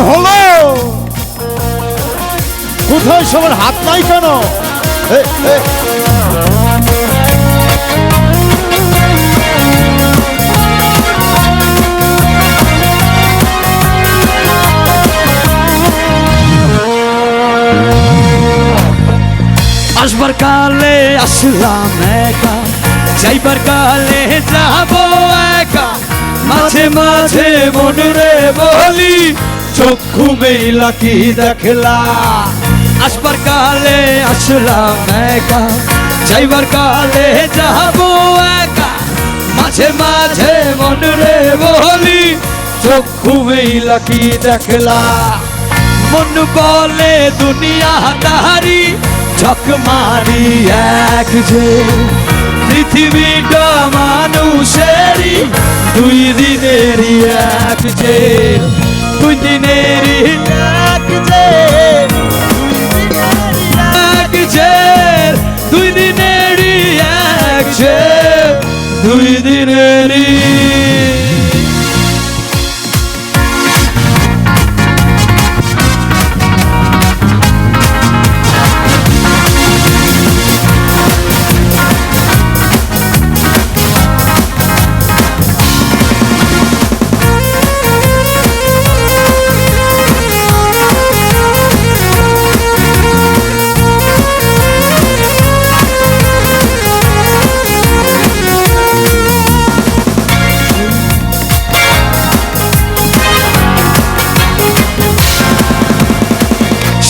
হলো? কোথায় সবার হাত নাই কেন? আসবার কালে আসলাম একা, যাইবার কালে যাব একা। মাঝে মাঝে মনরে বলি চক্ষু মেলা কি দেখলা। আসবার কালে আসলাম একা, যাইবার কালে যাব একা। মাঝে মাঝে মনরে বলি চক্ষু মেলা কি দেখলা। মন বলে দুনিয়াদারি ঝক মারি এক যে। পৃথিবীটা মানুষেরই দুই দিনেরই এক যে। দুই দিনেরই এক যে, এক যে। দুই দিনেরই এক যে, দুই দিনেরই।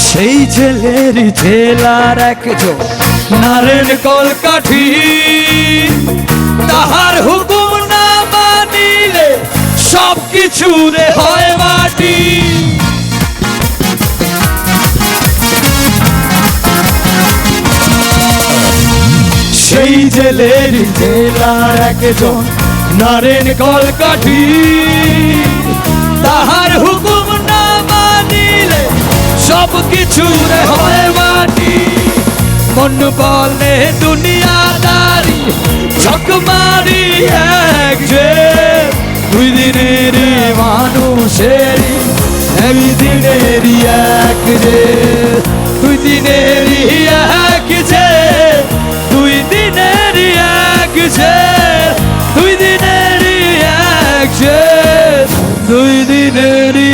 সেই জেলের জেলার একজন নারেন কলকাঠি। তাহার হুকুম না মানিলে সব কিছু রে হয় মাটি। সেই জেলের জেলার একজন নারেন কলকাঠি। তাহার হুকুম না মানিলে সব কিছু রে হয় মাটি। মন বলে দুনিয়াদারি ঝক মারি এক যে। দুই দিনেরই মানুষেরই এক দিনেরই এক যে। দুই দিনেরই এক যে, দুই দিনেরই এক যে। দুই দিনেরই এক যে, দুই দিনেরই।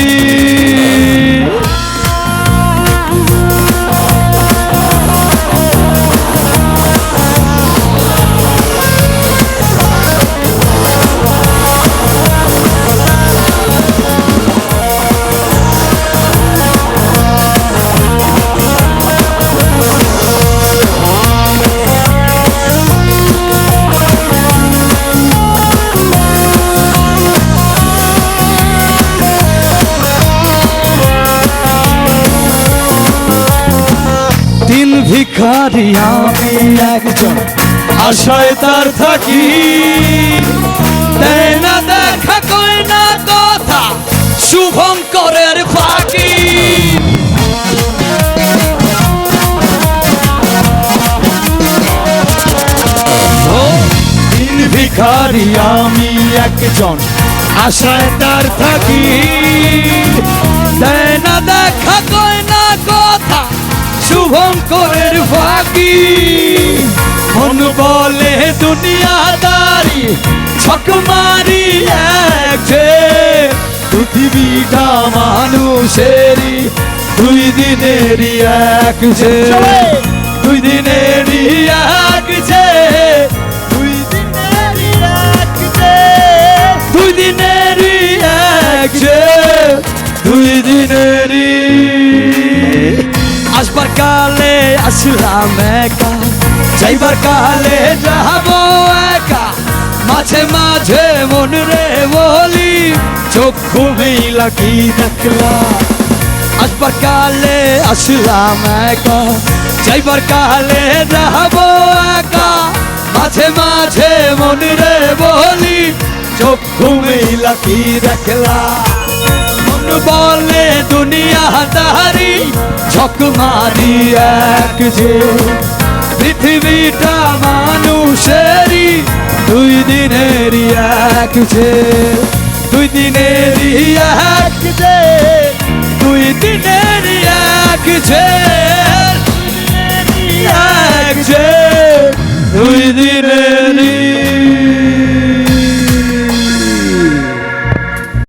ভিখারি আমি একজন, আশায় তার থাকি। দেয় না দেখা কই না কথা শুভঙ্করের ফাঁকি। দিন ভিখারি আমি একজন, আশায় তার থাকি। দেয় না দেখা কই না কথা শুভঙ্করের ফাঁকি। মন বলে দুনিয়াদারি ছক মারি এক যে। পৃথিবীটা মানুষেরই দুই দিনেরই এক যে। দুই দিনেরই এক যে, দুই দিনেরই এক যে। দুই দিনেরই এক যে, দুই দিনেরই। আসবার কালে আসলাম একা, যাইবার কালে যাব একা। মাঝে মাঝে মনরে বলি চক্ষু মেলা কি দেখলা। আসবার কালে আসলাম একা, যাইবার কালে যাব একা। মাঝে মাঝে মনরে বলি চক্ষু মেলা কি দেখলা। মন বলে দুনিয়াদারি ঝক মারি এক যে। পৃথিবীটা মানুষেরই দুই দিনেরই এক যে। দুই দিনেরই এক যে, দুই দিন